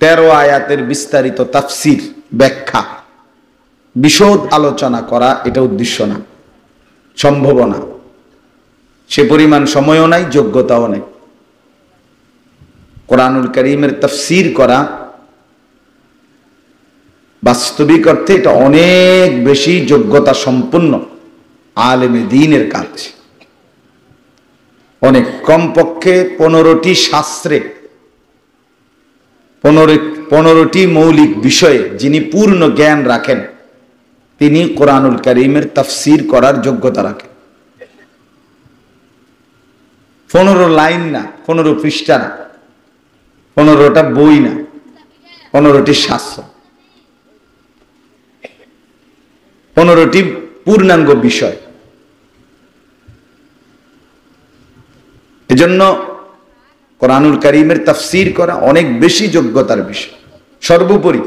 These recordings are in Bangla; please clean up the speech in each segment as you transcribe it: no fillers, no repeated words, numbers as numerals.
13 আয়াতের বিস্তারিত তাফসির, ব্যাখ্যা, বিশদ আলোচনা করা এটা উদ্দেশ্য না, সম্ভব না, সে পরিমাণ সময়ও নাই, যোগ্যতাও নাই। কোরআনুল কারীমের তাফসির করা বাস্তবিক অর্থে এটা অনেক বেশি যোগ্যতা সম্পন্ন আলেমে দ্বীনের কাজ। অনেক কমপক্ষে 15টি শাস্ত্রে 15টি মৌলিক বিষয়ে যিনি পূর্ণ জ্ঞান রাখেন তিনি কোরআনুল কারীমের তাফসির করার যোগ্যতা রাখেন। 15 লাইন না, 15 পৃষ্ঠা না, 15টা বই না, 15টি শাস্ত্র, 15টি পূর্ণাঙ্গ বিষয়। এজন্য কোরআনুল কারীমের তাফসির করা অনেক বেশি যোগ্যতার বিষয়। সর্বোপরি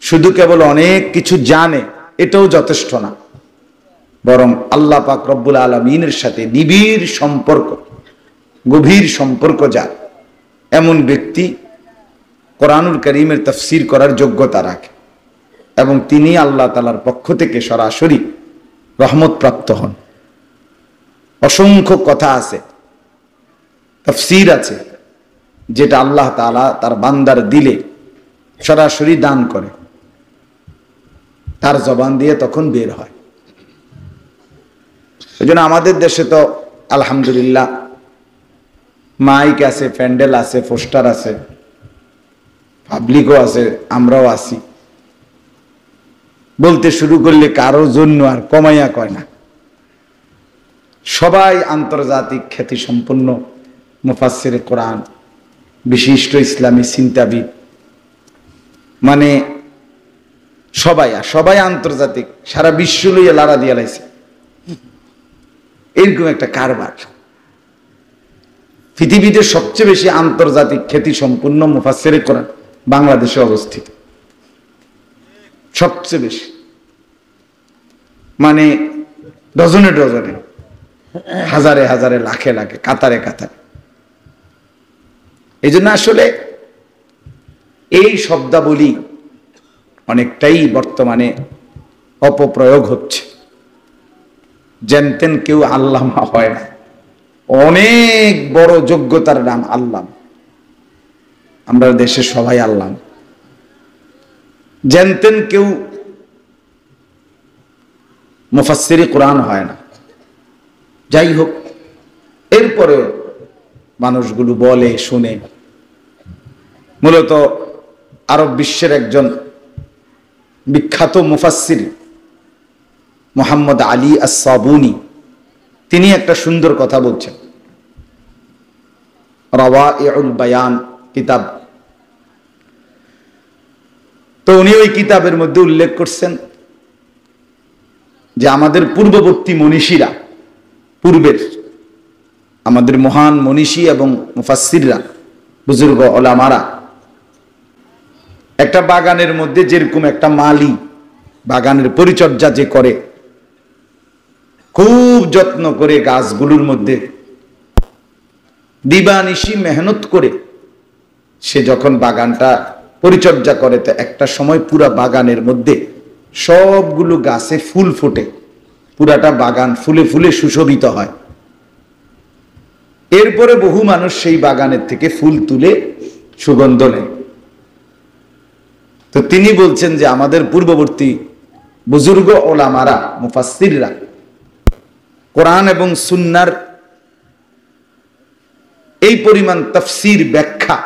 শুধু কেবল অনেক কিছু জানে এটাও যথেষ্ট না, বরং আল্লাহ পাক রব্বুল আলামিনের সাথে নিবিড় সম্পর্ক, গভীর সম্পর্ক যার, এমন ব্যক্তি কোরআনুল কারীমের তাফসির করার যোগ্যতা রাখে এবং তিনি আল্লাহ তাআলার পক্ষ থেকে সরাসরি রহমত প্রাপ্ত হন। অসংখ্য কথা আছে, তাফসির আছে যেটা আল্লাহ তাআলা তার বান্দার দিলে সরাসরি দান করে, তার জবান দিয়ে তখন বের হয়। এজন্য আমাদের দেশে তো আলহামদুলিল্লাহ মাইক আছে, প্যান্ডেল আছে, পোস্টার আছে, পাবলিকও আছে, আমরাও আছি। বলতে শুরু করলে কারোর জন্য আর কমাইয়া কয় না। সবাই আন্তর্জাতিক খ্যাতি সম্পন্ন মুফাসসিরে কোরআন, বিশিষ্ট ইসলামী চিন্তাবিদ, মানে সবাই আন্তর্জাতিক, সারা বিশ্ব লইয়া লাড়া দিয়া লাইছে, এরকম একটা কারবার। পৃথিবীতে সবচেয়ে বেশি আন্তর্জাতিক খ্যাতি সম্পন্ন মুফাসসিরে কোরআন বাংলাদেশে অবস্থিত, সবচেয়ে বেশি, মানে ডজনে ডজনে, হাজারে হাজারে, লাখে লাখে, কাতারে কাতারে। এই জন্য আসলে এই শব্দাবলী অনেকটাই বর্তমানে অপপ্রয়োগ হচ্ছে। জানতেন কেউ আল্লামা হয় না, অনেক বড় যোগ্যতার নাম আল্লামা। আমরা দেশে সবাই আল্লামা। জানতেন কেউ মুফাসসিরে কোরআন হয় না। যাই হোক, এরপরে মানুষগুলো বলে শুনে। মূলত আরব বিশ্বের একজন বিখ্যাত মুফাসসির মুহাম্মদ আলী আস-সাবুনি, তিনি একটা সুন্দর কথা বলছেন। রাওয়াইউল বায়ান কিতাব, তো উনি ওই কিতাবের মধ্যে উল্লেখ করছেন যে আমাদের পূর্ববর্তী মনীষীরা, পূর্বের আমাদের মহান মনীষী এবং মুফাসসিররা, বুজুর্গ ওলামারা, একটা বাগানের মধ্যে যেরকম একটা মালি বাগানের পরিচর্যা যে করে, খুব যত্ন করে গাছগুলোর মধ্যে দিবানিশি মেহনত করে সে যখন বাগানটা পরিচর্যা করে, তো একটা সময় পুরা বাগানের মধ্যে সবগুলো গাছে ফুল ফোটে, পুরাটা বাগান ফুলে ফুলে সুশোভিত হয়। এরপরে বহু মানুষ সেই বাগানের থেকে ফুল তুলে সুগন্ধ নেয়। তো তিনি বলছেন যে আমাদের পূর্ববর্তী বুজুর্গ ওলামারা, মুফাসসিররা কোরআন এবং সুন্নাহর এই পরিমাণ তাফসীর, ব্যাখ্যা,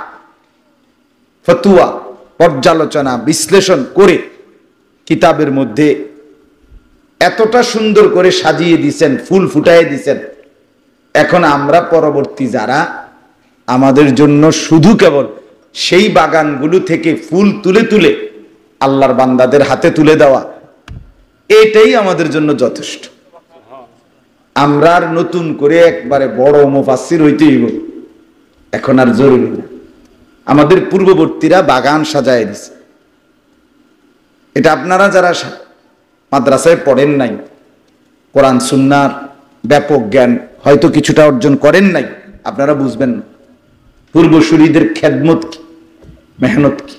ফতোয়া, পর্যালোচনা, বিশ্লেষণ করে কিতাবের মধ্যে এতটা সুন্দর করে সাজিয়ে দিয়েছেন, ফুল ফুটাইয়ে দিয়েছেন। এখন আমরা পরবর্তী যারা, আমাদের জন্য শুধু কেবল সেই বাগানগুলো থেকে ফুল তুলে তুলে আল্লাহর বান্দাদের হাতে তুলে দেওয়া, এটাই আমাদের জন্য যথেষ্ট। আমরা আর নতুন করে একবারে বড় মুফাসসির হইতে হইব এখন আর জরুরি না। আমাদের পূর্ববর্তীরা বাগান সাজায় দিছে। এটা আপনারা যারা মাদ্রাসায় পড়েন নাই, কোরআন সুন্নাহর ব্যাপক জ্ঞান হয়তো কিছুটা অর্জন করেন নাই, আপনারা বুঝবেন না পূর্বসূরীদের খেদমত কি, মেহনত কি।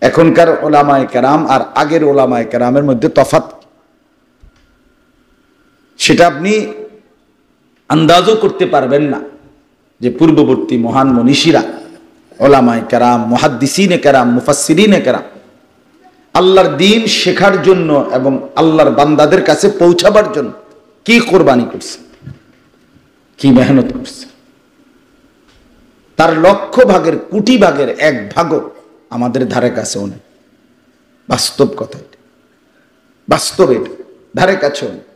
এখনকার ওলামায়ে কেরাম আর আগের ওলামায়ে কেরামের মধ্যে তফাৎ, সেটা আপনি আন্দাজও করতে পারবেন না। যে পূর্ববর্তী মহান মনীষীরা, ওলামায়ে কেরাম, মুহাদ্দিসিনে কেরাম, মুফাসসিরিনে কেরাম আল্লাহর দ্বীন শেখার জন্য এবং আল্লাহর বান্দাদের কাছে পৌঁছাবার জন্য কি কোরবানি করছে, কি মেহনত করছে। তার লক্ষ ভাগের, কোটি ভাগের এক ভাগও আমাদের ধারে কাছেও নেই। বাস্তব কথা এটা, বাস্তব এটা, ধারে কাছেও নেই।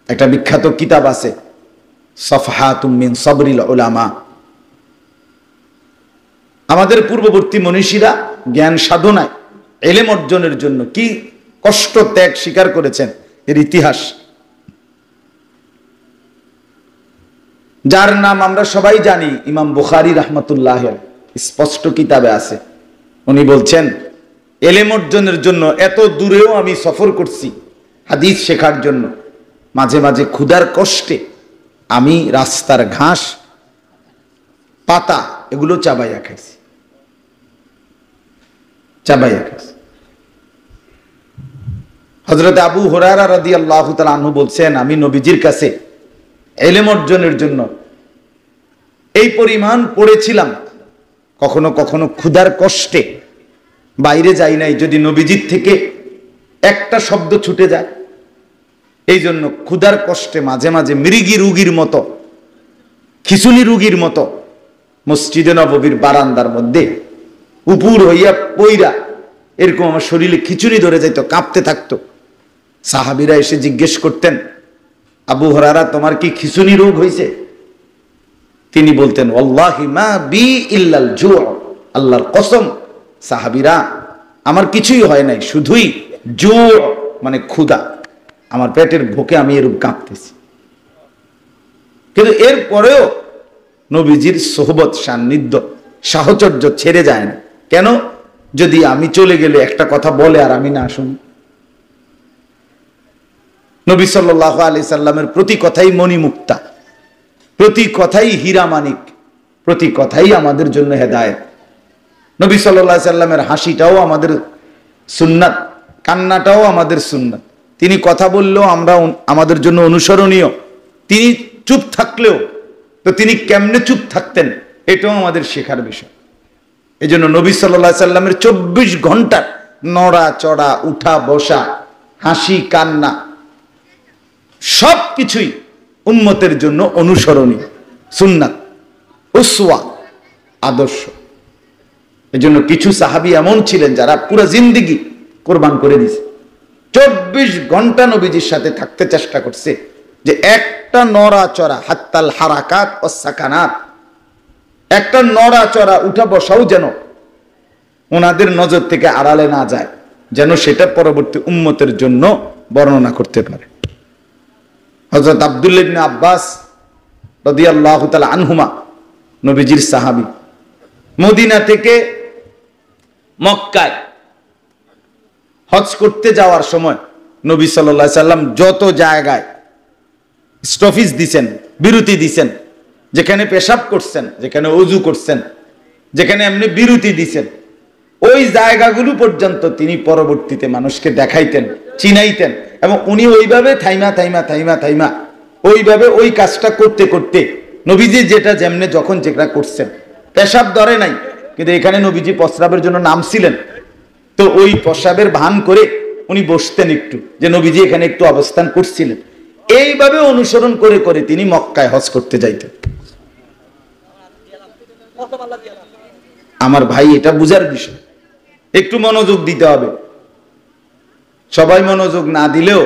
একটা বিখ্যাত কিতাব আছে, সফহাতুম মিন সাবরিল উলামা। আমাদের পূর্ববর্তী মনীষীরা জ্ঞান সাধনায়, ইলম অর্জনের জন্য কি কষ্ট ত্যাগ স্বীকার করেছেন, এর ইতিহাস। যার নাম আমরা সবাই জানি, ইমাম বুখারী রাহমাতুল্লাহ, স্পষ্ট কিতাবে আছে। উনি বলছেন, ইলম অর্জনের জন্য এত দূরেও আমি সফর করছি হাদিস শেখার জন্য। মাঝে মাঝে ক্ষুধার কষ্টে আমি রাস্তার ঘাস, পাতা এগুলো চাবাইয়া খাইছি, চাবাইয়া খাইছি। হযরত আবু হুরায়রা রাদিয়াল্লাহু তাআলা আনহু বলছেন, আমি নবীজির কাছে ইলম অর্জনের জন্য এই পরিমাণ পড়েছিলাম, কখনো কখনো ক্ষুধার কষ্টে বাইরে যাই নাই, যদি নবীজির থেকে একটা শব্দ ছুটে যায়। এই জন্য ক্ষুধার কষ্টে মাঝে মাঝে মৃগী রোগীর মতো, খিচুনি রোগীর মতো মসজিদে নববীর বারান্দার মধ্যে উপুর হইয়া পইরা এরকম আমার শরীরে খিচুনি ধরে যাইত, কাঁপতে থাকতো। সাহাবীরা এসে জিজ্ঞেস করতেন, আবু হুরায়রা তোমার কি খিচুনি রোগ হয়েছে? তিনি বলতেন, ওয়াল্লাহি মা বি ইল্লাল জু', আল্লাহর কসম সাহাবীরা আমার কিছুই হয় নাই, শুধুই জু' মানে ক্ষুধা, আমার পেটের ভোকে আমি এরূপ কাঁপতেছি। কিন্তু এরপরেও নবীজির সোহবত, সান্নিধ্য, সাহচর্য ছেড়ে যায় না। কেন? যদি আমি চলে গেলে একটা কথা বলে আর আমি না শুনি। নবী সাল্লাল্লাহু আলাইহি সাল্লামের প্রতি কথাই মণিমুক্তা, প্রতি কথাই হীরা মানিক, প্রতি কথাই আমাদের জন্য হেদায়েত। নবী সাল্লাল্লাহু আলাইহি সাল্লামের হাসিটাও আমাদের সুন্নাত, কান্নাটাও আমাদের সুন্নাত। তিনি কথা বললেও আমরা আমাদের জন্য অনুসরণীয়। তিনি চুপ থাকলেও তো তিনি কেমনে চুপ থাকতেন, এটাও আমাদের শেখার বিষয়। এই জন্য নবী সাল্লাল্লাহু আলাইহি সাল্লামের 24 ঘন্টার নড়া চড়া, উঠা বসা, হাসি কান্না সব কিছুই উম্মতের জন্য অনুসরণীয়, সুন্নাত, উসওয়া, আদর্শ। এই জন্য কিছু সাহাবী এমন ছিলেন যারা পুরো জিন্দেগি কোরবান করে দিয়েছে। 24 ঘন্টা নবীজির সাথে থাকতে চেষ্টা করছে, যে একটা নড়াচড়া, হাত্তাল হারাকাত ও সাকানাত, একটা নড়াচড়া, উঠা বসাও যেন ওনাদের নজর থেকে আড়ালে না যায়, যেন সেটা পরবর্তী উম্মতের জন্য বর্ণনা করতে পারে। হযরত আব্দুল্লাহ ইবনে আব্বাস রাদিয়াল্লাহু তাআলা আনহুমা, নবীজির সাহাবী, মদিনা থেকে মক্কায় হজ করতে যাওয়ার সময় নবী সাল্লাল্লাহু আলাইহি সাল্লাম যত জায়গায় স্টপেজ দিছেন, বিরতি দিছেন, যেখানে পেশাব করছেন, যেখানে ওযু করছেন, যেখানে এমনি বিরতি দিছেন, ওই জায়গাগুলো পর্যন্ত তিনি পরবর্তীতে মানুষকে দেখাইতেন, চিনাইতেন। এবং উনি ওইভাবে থাইমা থাইমা থাইমা থাইমা ওইভাবে ওই কাজটা করতে করতে নবীজি যেটা যেমনে যখন যেটা করছেন, পেশাব ধরে নাই, কিন্তু এখানে নবীজি প্রস্রাবের জন্য নামছিলেন, তো ওই প্রস্রাবের ভান করে উনি বসতেন একটু, যে নবীজি এখানে একটু অবস্থান করছিলেন। এইভাবে অনুসরণ করে করে তিনি মক্কায় হজ করতে যাইতেন। আমার ভাই, এটা বুঝার বিষয়, একটু মনোযোগ দিতে হবে। সবাই মনোযোগ না দিলেও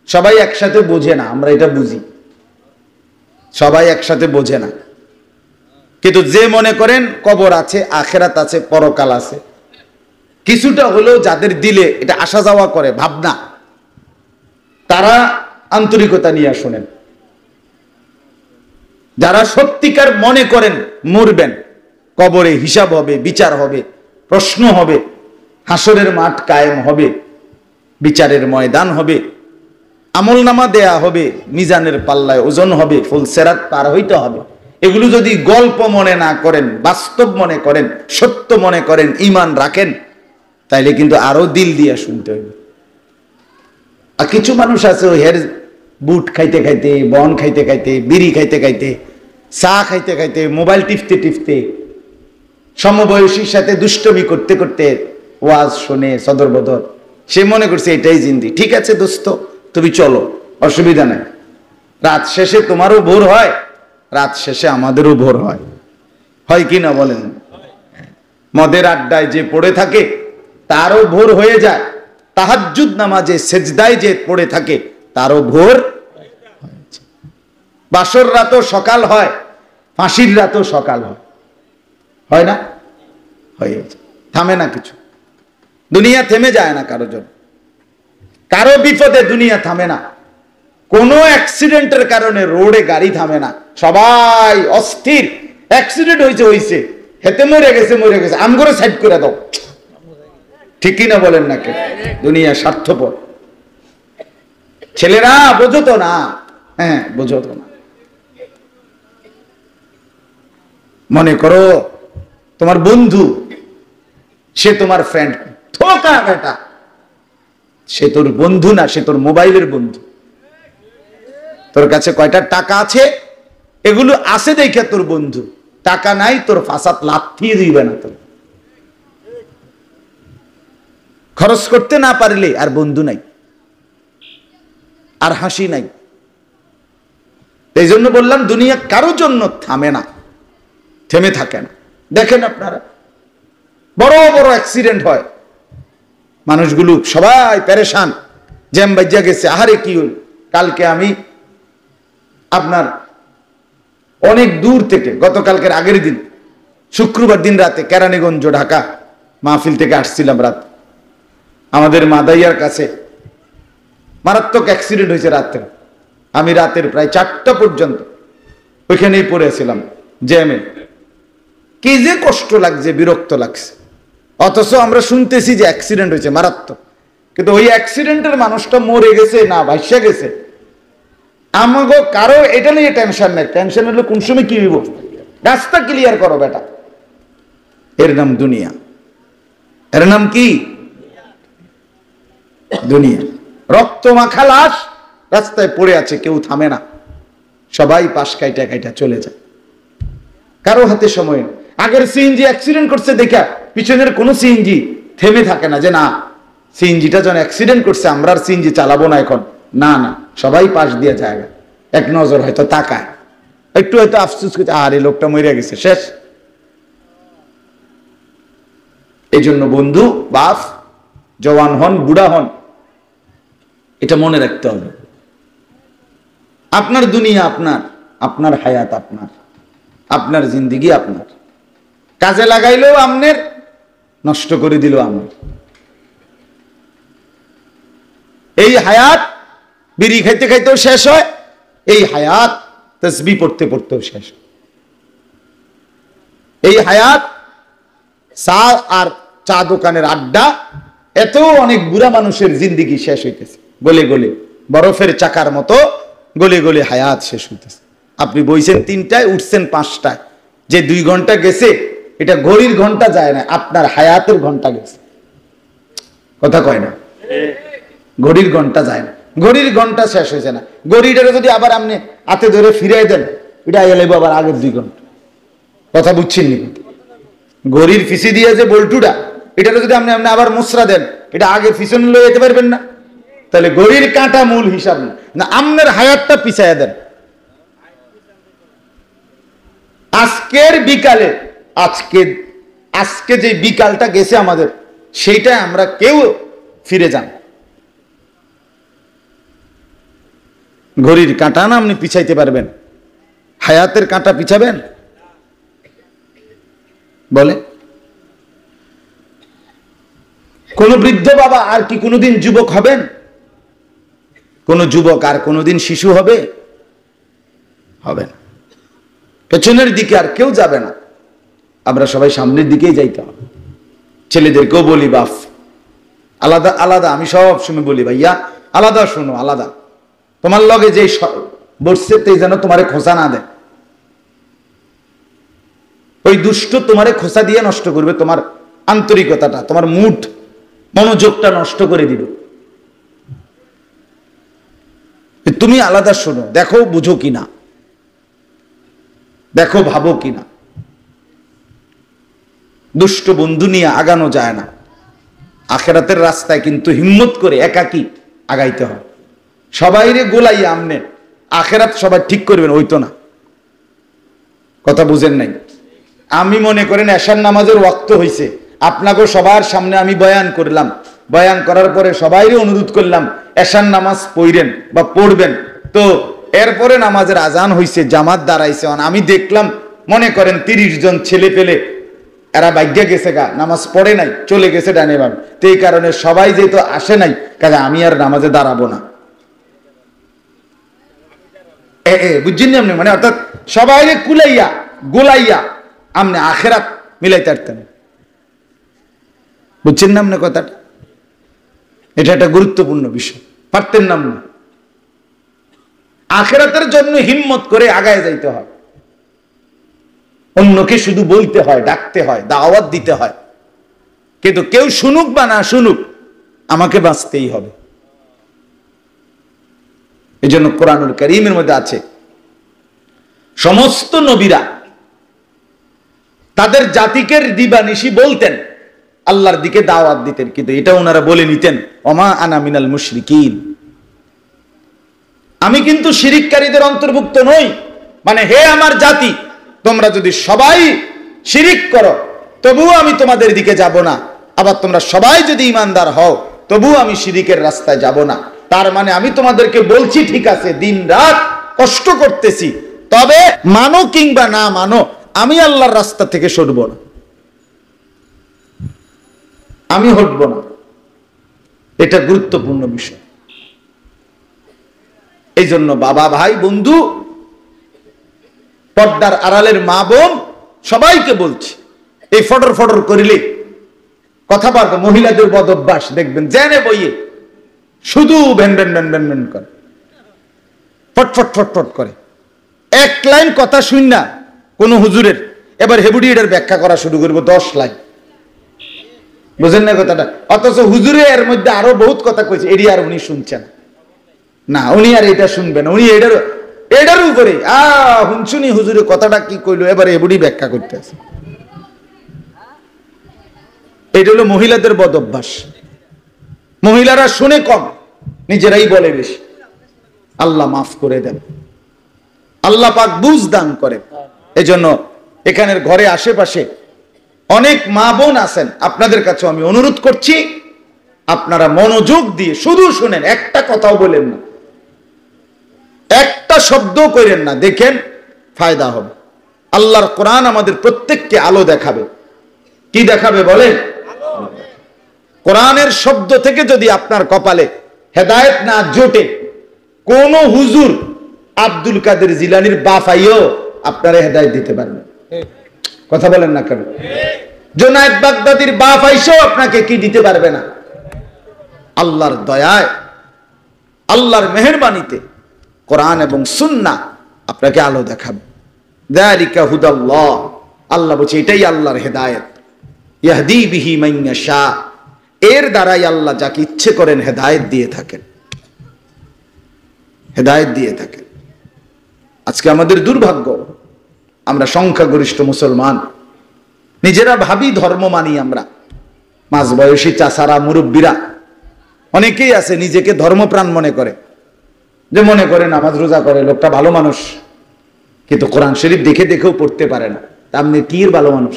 সবাই একসাথে বোঝে না, আমরা এটা বুঝি, সবাই একসাথে বোঝে না। কিন্তু যে মনে করেন কবর আছে, আখেরাত আছে, পরকাল আছে, কিছুটা হলেও যাদের দিলে এটা আসা যাওয়া করে ভাবনা, তারা আন্তরিকতা নিয়ে শোনেন। যারা সত্যিকার মনে করেন মরবেন, কবরে হিসাব হবে, বিচার হবে, প্রশ্ন হবে, হাসরের মাঠ কায়েম হবে, বিচারের ময়দান হবে, আমলনামা দেয়া হবে, মিজানের পাল্লায় ওজন হবে, ফুলসেরাত পার হইতে হবে, এগুলো যদি গল্প মনে না করেন, বাস্তব মনে করেন, সত্য মনে করেন, ঈমান রাখেন, তাইলে কিন্তু আরো দিল দিয়া শুনতে হবে। আর কিছু মানুষ আছে ওই হের বুট খাইতে খাইতে, বন খাইতে খাইতে, বিড়ি খাইতে খাইতে, চা খাইতে খাইতে, মোবাইল টিপতে টিপতে, সমবয়সীর সাথে দুষ্টমি করতে করতে ওয়াজ শুনে সদর বদর, সে মনে করছে এটাই জিন্দি। ঠিক আছে দোস্ত, তুমি চলো, অসুবিধা নাই। রাত শেষে তোমারও ভোর হয়, রাত শেষে আমাদেরও ভোর হয়, হয় কি না বলেন? মদের আড্ডায় যে পড়ে থাকে তারও ভোর হয়ে যায়, তাহাজ্জুদ নামাজে সেজদায় যে পড়ে থাকে তারও ভোর। বাসর রাতও সকাল হয়, ফাঁসির রাতও সকাল হয়, হয় না? হয়ে যায়, থামে না কিছু। দুনিয়া থেমে যায় না কারো জন্য, কারো বিপদে দুনিয়া থামে না। কোনো অ্যাক্সিডেন্টের কারণে রোডে গাড়ি থামে না, সবাই অস্থির। অ্যাক্সিডেন্ট হয়েছে হয়েছে, হেতে মরে গেছে মরে গেছে, আমগরে সাইড করে দাও। ঠিক কিনা বলেন না? কে দুনিয়া স্বার্থপর। ছেলেরা বোঝো তো না, হ্যাঁ বোঝো তো না। মনে করো তোমার বন্ধু, সে তোমার ফ্রেন্ড, ধোঁকা বেটা, সে তোর বন্ধু না, সে তোর মোবাইলের বন্ধু। তোর কাছে কয়টা টাকা আছে, এগুলো আছে দেখে তোর বন্ধু, টাকা নাই তোর ফাসাদ লাথিয়ে দিবে না। তোর খরচ করতে না পারলে আর বন্ধু নাই, আর হাসি নাই। এই জন্য বললাম দুনিয়া কারোর জন্য থামে না, থেমে থাকে না। দেখেন আপনারা বড় বড় অ্যাক্সিডেন্ট হয়, মানুষগুলো সবাই পেরেশান, জ্যাম বাজ্যা গেছে, আহারে কি হল। কালকে আমি আপনার অনেক দূর থেকে, গতকালকের আগের দিন শুক্রবার দিন রাতে কেরানীগঞ্জ ঢাকা মাহফিল থেকে আসছিলাম রাত, আমাদের মাদাইয়ার কাছে মারাত্মক অ্যাক্সিডেন্ট হয়েছে রাত্রে। আমি রাতের প্রায় 4টা পর্যন্ত ওইখানেই পড়েছিলাম জ্যামে। কি যে কষ্ট লাগছে, বিরক্ত লাগছে। অথচ আমরা শুনতেছি যে অ্যাক্সিডেন্ট হয়েছে মারাত্মক, কিন্তু ওই অ্যাক্সিডেন্টের মানুষটা মরে গেছে না ভাইসা গেছে, আমাকে কারো এটা নিয়ে টেনশন নেই। টেনশন হলো কোন সময় কি হইব, রাস্তা ক্লিয়ার করো বেটা। এর নাম দুনিয়া, এর নাম কি দুনিয়া। রক্ত মাখা লাশ রাস্তায় পড়ে আছে, কেউ থামে না, সবাই পাশ কাইটা কাইটা চলে যায়, কারো হাতে সময়। আগের সিএনজি অ্যাক্সিডেন্ট করছে দেখা পিছনের কোনো সিএনজি থেমে থাকে না, যে না সিএনজিটা যখন অ্যাক্সিডেন্ট করছে আমরা আর সিএনজি চালাবো না এখন, না না, সবাই পাশ দিয়ে যায়, এক নজর হয়তো তাকায়, একটু হয়তো আফসোস করছে, আর এই লোকটা মরে গেছে, শেষ। এই জন্য বন্ধু, বাপ, জওয়ান হন বুড়া হন, এটা মনে রাখতে হবে, আপনার দুনিয়া আপনার, আপনার হায়াত আপনার, আপনার জিন্দিগি আপনার। কাজে লাগাইলেও আমনের, নষ্ট করে দিল আমার। এই হায়াত বিড়ি খাইতে খাইতেও শেষ হয়, এই হায়াত তাসবিহ পড়তে পড়তেও শেষ হয়, এই হায়াত চা আর চা দোকানের আড্ডা, এত অনেক বুড়া মানুষের জিন্দিগি শেষ হইতেছে গলে গলে, বরফের চাকার মতো গলে গলে হায়াত শেষ হইতেছে। আপনি বইছেন 3টায়, উঠছেন 5টায়, যে 2 ঘন্টা গেছে এটা ঘড়ির ঘন্টা যায় না, আপনার হায়াতের ঘন্টা গেছে। কথা কয় না, ঘড়ির ঘন্টা যায় না, ঘড়ির ঘন্টা শেষ হয়েছে না। ঘড়িটা যদি আবার আপনি হাতে ধরে ফিরাই দেন, এটা এলে আবার আগের 2 ঘন্টা। কথা বুঝছেন নি? ঘড়ির ফিসি দিয়ে যে বল্টুটা, এটা যদি আপনি আবার মুসরা দেন, এটা আগে পিছনে লয়ে যেতে পারবেন না। তাহলে ঘড়ির কাঁটা মূল হিসাব না, আপনার হায়াতটা পিছাইয়া দেন। আজকের বিকালে, আজকে যে বিকালটা গেছে আমাদের, সেইটা আমরা কেউ ফিরে যান। ঘড়ির কাঁটা না আপনি পিছাইতে পারবেন, হায়াতের কাঁটা পিছাবেন? বলে কোন বৃদ্ধ বাবা আর কি কোনোদিন যুবক হবেন? কোন যুবক আর কোনোদিন শিশু হবে? হবে না। পেছনের দিকে আর কেউ যাবে না, আমরা সবাই সামনের দিকেই যাইতে হবে। ছেলেদেরকেও বলি, বাপ আলাদা আলাদা, আমি সব সময় বলি ভাইয়া আলাদা শোনো, আলাদা। তোমার লগে যে বসছে তে যেন তোমারে খোঁচা না দেয়, ওই দুষ্ট তোমারে খোসা দিয়ে নষ্ট করবে, তোমার আন্তরিকতাটা, তোমার মুড, মনোযোগটা নষ্ট করে দিবে। তুমি আলাদা শোনো, দেখো বুঝো কিনা, দেখো ভাবো কিনা। দুষ্ট বন্ধু নিয়ে আগানো যায় না। আখেরাতের রাস্তায় কিন্তু হিম্মত করে একাকী আগাইতে হয়। সবাইরে গোলাইয়া আমনে আখেরাত সবাই ঠিক করবেন ওই তো না, কথা বুঝেন নাই। আমি মনে করেন এশার নামাজের ওয়াক্ত হইছে, আপনাকে সবার সামনে আমি বয়ান করলাম, বয়ান করার পরে সবাইরে অনুরোধ করলাম এশার নামাজ পড়েন বা পড়বেন। তো এরপরে নামাজের আজান হইছে, জামাত দাঁড়াইছে, আমি দেখলাম মনে করেন 30 জন ছেলে পেলে এরা ভাগ্যা গেছে গা, নামাজ পড়ে নাই, চলে গেছে ডানে বাম। তো এই কারণে সবাই যেহেতু আসে নাই, কাজে আমি আর নামাজে দাঁড়াবো না। বুঝছেন আপনি, মানে অর্থাৎ সবাই কুলাইয়া গোলাইয়া আমনে আখেরাত মিলাইতে পারতেন। বুঝছেন না আপনি কথাটা? এটা একটা গুরুত্বপূর্ণ বিষয়, পারতেন না আপনি। আখেরাতের জন্য হিম্মত করে আগায় যাইতে হয়। অন্যকে শুধু বলতে হয়, ডাকতে হয়, দাওয়াত দিতে হয়, কিন্তু কেউ শুনুক বা না শুনুক আমাকে বাঁচতেই হবে। এই জন্য কোরআনুল কারীমের মধ্যে আছে সমস্ত নবীরা তাদের জাতিকে দিবানিশি বলতেন, আল্লাহর দিকে দাওয়াত দিতেন, কিন্তু এটা ওনারা বলে নিতেন ওমা আনা মিনাল মুশরিকিন, আমি কিন্তু শিরিককারীদের অন্তর্ভুক্ত নই। মানে হে আমার জাতি, তোমরা যদি সবাই শিরিক করো তবুও আমি তোমাদের দিকে যাব না, আবার তোমরা সবাই যদি ইমানদার হও তবুও আমি শিরিকের রাস্তায় যাব না। তার মানে আমি তোমাদেরকে বলছি ঠিক আছে, দিন রাত কষ্ট করতেছি, তবে মানো কিংবা না মানো আমি আল্লাহর রাস্তা থেকে সরব না, আমি হটব না। এটা গুরুত্বপূর্ণ বিষয়। এই জন্য বাবা, ভাই, বন্ধু, পর্দার আড়ালের মা বোন সবাইকে বলছি, এই ফটর ফটর করিলে কথাবার্তা, মহিলাদের বদ অভ্যাস দেখবেন জেনে বইয়ে শুধু van van van van van করে, ফটফট ফটফট করে। এক লাইন কথা শুন না কোন হুজুরের, এবার হেবুডি এটার ব্যাখ্যা করা শুরু করবো 10 লাইন। বুঝেন না কথাটা? অথচ হুজুরে এর মধ্যে আরো বহুত কথা কইছে, এটি আর উনি শুনছেন না, উনি আর এটা শুনবেন, উনি এটার উপরে শুনছুনি হুজুরে কথাটা কি কইলো, এবার হেবুডি ব্যাখ্যা করতে আছে। এটা হলো মহিলাদের বদ অভ্যাস। মহিলারা শুনে কম, নিজেরাই বলে বেশি। আল্লাহ মাফ করে দেন, আল্লাহ পাক বুঝ দান করে। এজন্য এখানের ঘরে আশেপাশে অনেক মা বোন আছেন, আপনাদের কাছে আমি অনুরোধ করছি আপনারা মনোযোগ দিয়ে শুধু শুনেন, একটা কথাও বলেন না, একটা শব্দ করেন না, দেখেন ফায়দা হবে। আল্লাহর কোরআন আমাদের প্রত্যেককে আলো দেখাবে। কি দেখাবে বলেন? কোরআনের শব্দ থেকে যদি আপনার কপালে হেদায়েত না জোটে, কোন হুজুর আব্দুল কাদের জিলানীর বাফাইও আপনারা হেদায়েত দিতে পারবেন। কথা বলেন না কেন? জুনায়েদ বাগদাদির বাফাইসও আপনাকে কি দিতে পারবে না। আল্লাহর দয়ায়, আল্লাহর মেহেরবানিতে কোরআন এবং সুন্নাহ আপনাকে আলো দেখাবে। যালিকা হুদাল্লাহ, আল্লাহ বলছে এটাই আল্লাহর হেদায়েত। ইয়াহদি বিহি মান ইয়াশা, এর দ্বারাই আল্লাহ যাকে ইচ্ছে করেন হেদায়েত দিয়ে থাকেন, হেদায়েত দিয়ে থাকেন। আজকে আমাদের দুর্ভাগ্য, আমরা সংখ্যাগরিষ্ঠ মুসলমান নিজেরা ভাবি ধর্ম মানি। আমরা মাঝবয়সী চাচারা, মুরব্বীরা অনেকেই আছে নিজেকে ধর্মপ্রাণ মনে করে, যে মনে করে নামাজ রোজা করে, লোকটা ভালো মানুষ, কিন্তু কোরআন শরীফ দেখে দেখেও পড়তে পারে না। তা আপনি কি ভালো মানুষ?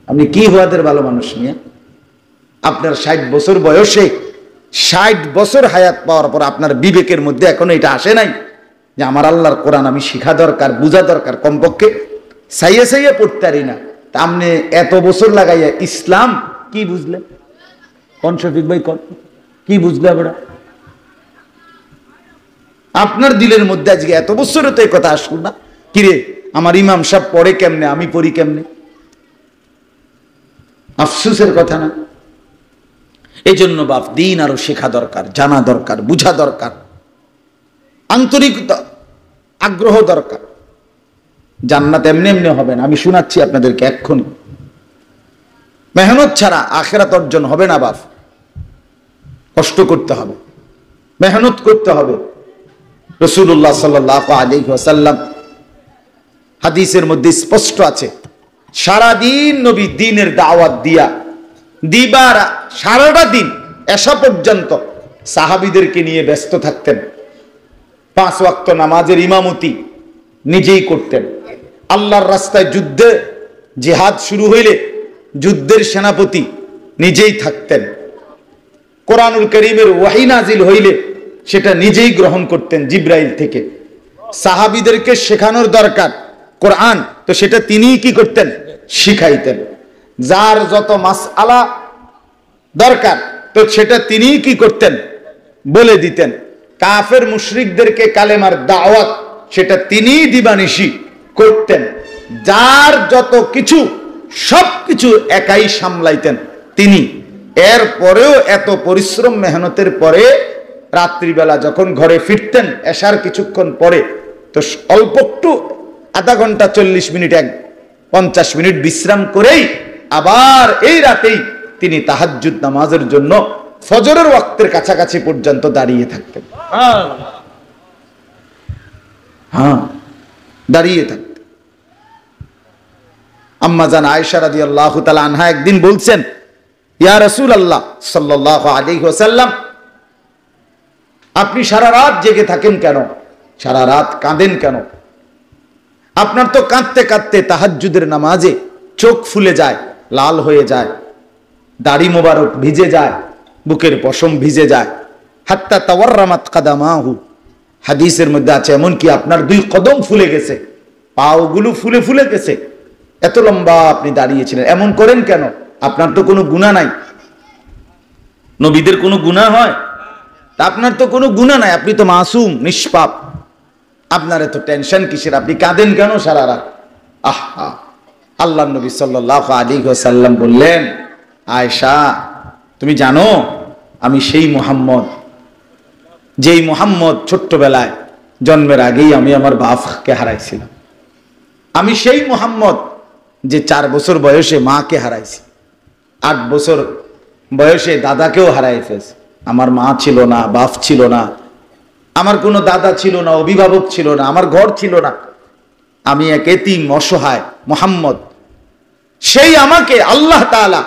আপনি কি হওয়াদের ভালো মানুষ নিয়ে? আপনার 60 বছর বয়সে, 60 বছর হায়াত পাওয়ার পর আপনার বিবেকের মধ্যে এখনো এটা আসে নাই যে আমার আল্লাহর কোরআন আমি শিখা দরকার, বুঝা দরকার, কমপক্ষে সাইয়ে সাইয়ে পড়তে পারি না। তা আপনি এত বছর লাগাইয়া ইসলাম কি বুঝলেন? কোন শফিক ভাই কোন কি বুঝলে? আপনার দিলের মধ্যে আজকে এত বছরে তো এই কথা আসলো না, কিরে আমার ইমাম সাহেব পড়ে কেমনে, আমি পড়ি কেমনে? আফসোসের কথা না? এই জন্য বাপ দিন আরো শেখা দরকার, জানা দরকার, বুঝা দরকার, আন্তরিকতা, আগ্রহ দরকার। জান্নাত এমনি এমনি হবে না, আমি শোনাচ্ছি আপনাদেরকে এক্ষুনি। মেহনত ছাড়া আখিরাত অর্জন হবে না বাপ। কষ্ট করতে হবে, মেহনত করতে হবে। রাসূলুল্লাহ সাল্লাল্লাহু আলাইহি ওয়াসাল্লাম হাদিসের মধ্যে স্পষ্ট আছে, সারাদিন নবী দ্বীনের দাওয়াত দিবার সারাটা দিন এশা পর্যন্ত সাহাবীদেরকে নিয়ে ব্যস্ত থাকতেন। 5 ওয়াক্ত নামাজের ইমামতি নিজেই করতেন। আল্লাহর রাস্তায় যুদ্ধে জিহাদ শুরু হইলে যুদ্ধের সেনাপতি নিজেই থাকতেন। কোরআনুল কারীমের ওহী নাজিল হইলে সেটা নিজেই গ্রহণ করতেন জিবরাইল থেকে। সাহাবীদেরকে শেখানোর দরকার কোরআন, তো সেটা তিনিই কি করতেন? শিখাইতেন। যার যত মাসআলা দরকার তো সেটা তিনিই কি করতেন? বলে দিতেন। কাফের মুশরিকদেরকে কালেমার দাওয়াত সেটা তিনিই দিবানিশি করতেন। যার যত কিছু সবকিছু একাই সামলাইতেন তিনি। এরপরেও এত পরিশ্রম মেহনতের পরে রাত্রিবেলা যখন ঘরে ফিরতেন এশার কিছুক্ষণ পরে, তো অল্প একটু আধা ঘন্টা 40 মিনিট 50 মিনিট বিশ্রাম করেই আবার এই রাতেই তিনি তাহাজ্জুদ নামাজের জন্য ফজরের ওয়াক্তের কাছাকাছি পর্যন্ত দাঁড়িয়ে থাকতেন। হ্যাঁ, দাঁড়িয়ে থাকতেন। আম্মা জান আয়েশা রাদিয়াল্লাহু তাআলা আনহা একদিন বলছেন, ইয়া রাসূলুল্লাহ সাল্লাল্লাহু আলাইহি ওয়াসাল্লাম, আপনি সারা রাত জেগে থাকেন কেন? সারা রাত কাঁদেন কেন? আপনার তো কাঁদতে কাঁদতে তাহাজ্জুদের নামাজে চোখ ফুলে যায়, লাল হয়ে যায়, দাড়ি মোবারক ভিজে যায়, বুকের পশম ভিজে যায়, হাত্তা তাওয়াররামাত কাদামাহু। হাদিসের মধ্যে আছে এমনকি আপনার 2 কদম ফুলে গেছে, পাওগুলো ফুলে ফুলে গেছে। এত লম্বা আপনি দাঁড়িয়েছিলেন, এমন করেন কেন? আপনার তো কোনো গুনাহ নাই। নবীদের কোনো গুনাহ হয়? তা আপনার তো কোনো গুনাহ নাই, আপনি তো মাসুম, নিষ্পাপ। আপনার এত টেনশন কিসের? আপনি কাঁদেন কেন সারা রাত? আহা! আল্লাহর নবী সাল্লাল্লাহু আলাইহি ওয়াসাল্লাম বললেন, আয়েশা তুমি জানো আমি সেই মুহাম্মদ, যেই মুহাম্মদ ছোট্টবেলায় জন্মের আগেই আমি আমার বাপকে হারাইছিলাম। আমি সেই মুহাম্মদ যে 4 বছর বয়সে মাকে হারাইছি, 8 বছর বয়সে দাদাকেও হারাই ফেলেছি। আমার মা ছিল না, বাপ ছিল না, আমার কোনো দাদা ছিল না, অভিভাবক ছিল না, আমার ঘর ছিল না। আমি এক এতিম অসহায় মুহাম্মদ। সেই আমাকে আল্লাহ তাআলা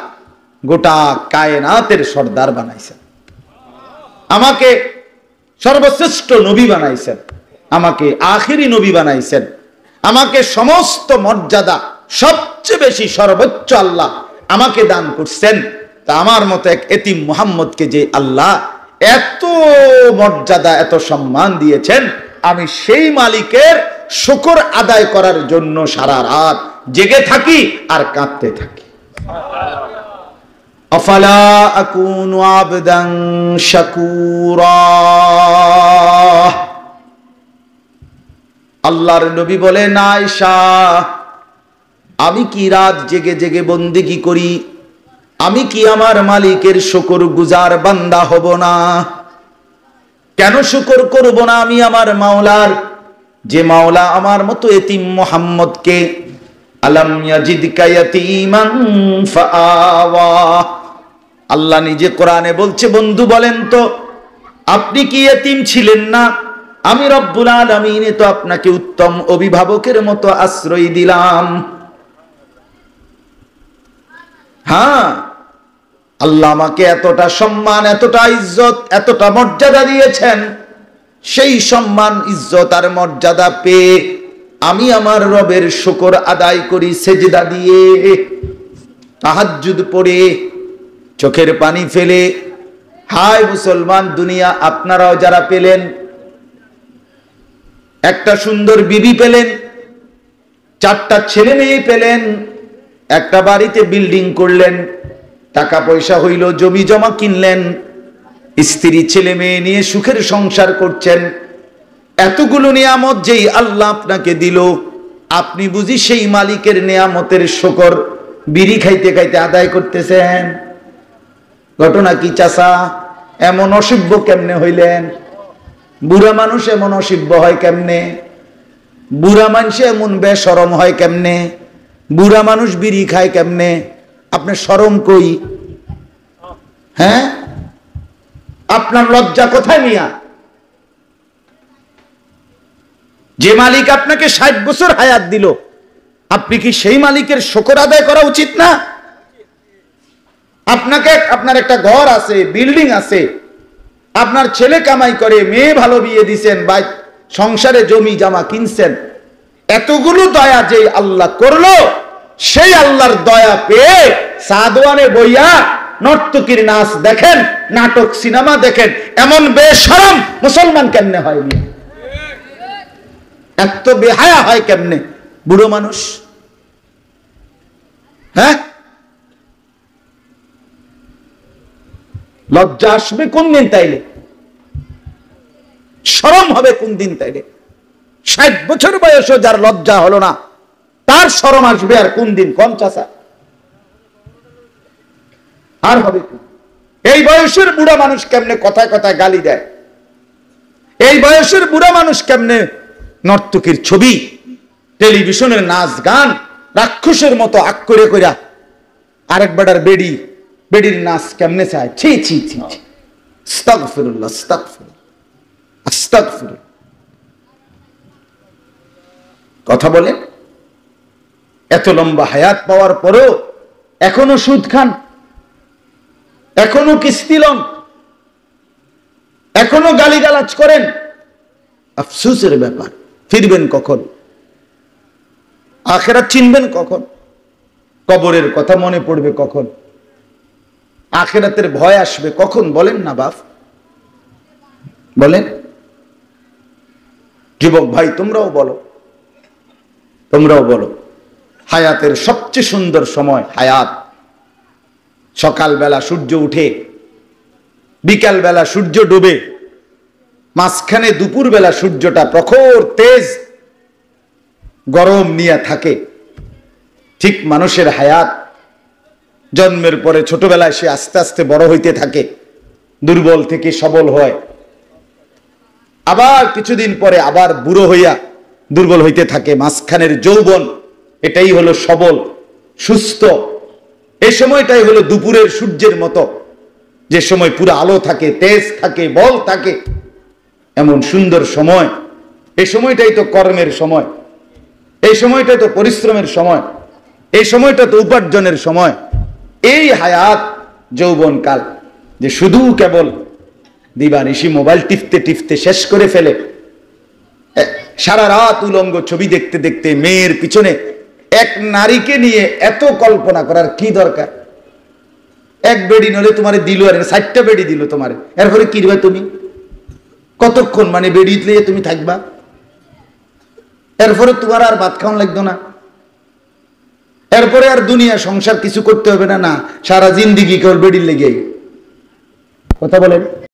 গোটা কায়নাতের সর্দার বানাইছেন, আমাকে সর্বশ্রেষ্ঠ নবী বানাইছেন, আমাকে আখিরি নবী বানাইছেন, আমাকে সমস্ত মর্যাদা সবচেয়ে বেশি সর্বোচ্চ আল্লাহ আমাকে দান করছেন। তা আমার মতো এক এতিম মুহাম্মদকে যে আল্লাহ এত মর্যাদা এত সম্মান দিয়েছেন, আমি সেই মালিকের শুকর আদায় করার জন্য সারা রাত জেগে থাকি আর কাঁদতে থাকি। আফালা আকুনু আবদান শাকুরা। আল্লাহর নবী বলেন, আয়েশা আমি কি রাত জেগে জেগে বন্দেগী করি? আমি কি আমার মালিকের শুকর গুজার বান্দা হব না? কেন শুকর করব না আমি আমার মাওলার, যে মাওলা আমার মতো এতিম মুহাম্মদকে আলাম ইয়াজিদকা ইয়াতীমান ফাআওয়া। আল্লাহ নিজে কোরআনে বলছে, বন্ধু বলেন তো আপনি কি এতিম ছিলেন না? আমি রব্বুল আলামিন তো আপনাকে উত্তম অভিভাবকের মতো আশ্রয় দিলাম। হ্যাঁ, আল্লাহ আমাকে এতটা সম্মান, এতটা ইজ্জত, এতটা মর্যাদা দিয়েছেন। সেই সম্মান, ইজ্জত আর মর্যাদা পেয়ে আমি আমার রবের শুকর আদায় করি সেজদা দিয়ে, তাহাজ্জুদ পড়ে, চোখের পানি ফেলে। হায় মুসলমান দুনিয়া, আপনারাও যারা পেলেন, একটা সুন্দর বিবি পেলেন, 4টা ছেলে মেয়ে পেলেন, একটা বাড়িতে বিল্ডিং করলেন, টাকা পয়সা হইল, জমি জমা কিনলেন, স্ত্রী ছেলে মেয়ে নিয়ে সুখের সংসার করছেন। এতগুলো নিয়ামত যেই আল্লাহ আপনাকে দিল, আপনি বুঝি সেই মালিকের নিয়ামতের শুকর বিড়ি খাইতে খাইতে আদায় করতেছেন? ঘটনা কি চাচা? এমন অসভ্য কেমনে হইলেন? বুড়া মানুষ এমন অসভ্য হয় কেমনে? বুড়া মানুষে এমন বেশরম হয় কেমনে? বুড়া মানুষ বিড়ি খায় কেমনে? আপনার শরম কই? হ্যাঁ, আপনার লজ্জা কোথায় মিয়া? যে মালিক আপনাকে 60 বছর হায়াত দিল, আপনি কি সেই মালিকের শুকর আদায় করা উচিত না? আপনাকে, আপনার একটা ঘর আছে, বিল্ডিং আছে, আপনার ছেলে কামাই করে, মেয়ে ভালো বিয়ে দিছেন, বা সংসারে জমি জামা কিনছেন, এতগুলো দয়া যে আল্লাহ করলো, সেই আল্লাহর দয়া পেয়ে সাদওয়ানে বইয়া নর্তকীর নাচ দেখেন, নাটক সিনেমা দেখেন, এমন বেশরম মুসলমান কেমনে হয়নি? এত বেহায়া হয় কেমনে বুড়ো মানুষ? হ্যাঁ, লজ্জা আসবে কোন দিন তাইলে? শরম হবে কোন দিন তাইলে? 60 বছর বয়সে যার লজ্জা হলো না, তার শরম আসবে আর কোন দিন? কম চাচা আর হবে? এই বয়সের বুড়া মানুষ কেমনে কথায় কথায় গালি দেয়? এই বয়সের বুড়া মানুষ কেমনে নর্তকীর ছবি, টেলিভিশনের নাচ গান রাক্ষসের মতো আক করে কইরা আরেক বেটার বেডির নাচ কেমনে চায়? ছি ছি ছি, আস্তাগফিরুল্লাহ, আস্তাগফিরুল্লাহ, আস্তাগফিরুল্লাহ। কথা বলেন, এত লম্বা হায়াত পাওয়ার পরেও এখনো সুদ খান, এখনো কিস্তি লন, এখনো গালিগালাজ করেন। আফসোসের ব্যাপার। ফিরবেন কখন? আখিরাত চিনবেন কখন? কবরের কথা মনে পড়বে কখন? আখিরাতের ভয় আসবে কখন? বলেন না বাপ, বলেন। যুবক ভাই, তোমরাও বলো, তোমরাও বলো। হায়াতের সবচেয়ে সুন্দর সময় হায়াত। সকালবেলা সূর্য উঠে, বিকাল বেলা সূর্য ডুবে, মাঝখানে দুপুর বেলা সূর্যটা প্রখর তেজ গরম নিয়ে থাকে। ঠিক মানুষের হায়াত জন্মের পরে ছোটবেলায় সে আস্তে আস্তে বড় হইতে থাকে, দুর্বল থেকে সবল হয়, আবার কিছুদিন পরে আবার বুড়ো হইয়া দুর্বল হইতে থাকে। মাঝখানের যৌবন, এটাই হলো সবল সুস্থ। এই সময়টাই হলো দুপুরের সূর্যের মতো, যে সময় পুরো আলো থাকে, তেজ থাকে, বল থাকে, এমন সুন্দর সময়। এই সময়টাই তো কর্মের সময়, এই সময়টাই তো পরিশ্রমের সময়, এই সময়টা তো উপার্জনের সময়। এই হায়াত যৌবনকাল যে শুধু কেবল দিবানিশি মোবাইল টিপতে টিপতে শেষ করে ফেলে, সারা রাত উলঙ্গ ছবি দেখতে দেখতে, মেয়ের পিছনে এক নারীকে নিয়ে এত কল্পনা করার কি দরকার? এক বেডি নলে তোমারে দিল, আর 60টা বেডি দিল তোমারে, এরপরে কি দিবে তুমি? কতক্ষণ মানে বেডি দিয়ে তুমি থাকবা? এরপরে তোমার আর ভাত খাওয়ান লাগতো না, এরপরে আর দুনিয়া সংসার কিছু করতে হবে না। না, সারা জিন্দিগি কেবল বেডির লেগে। কথা বলেন।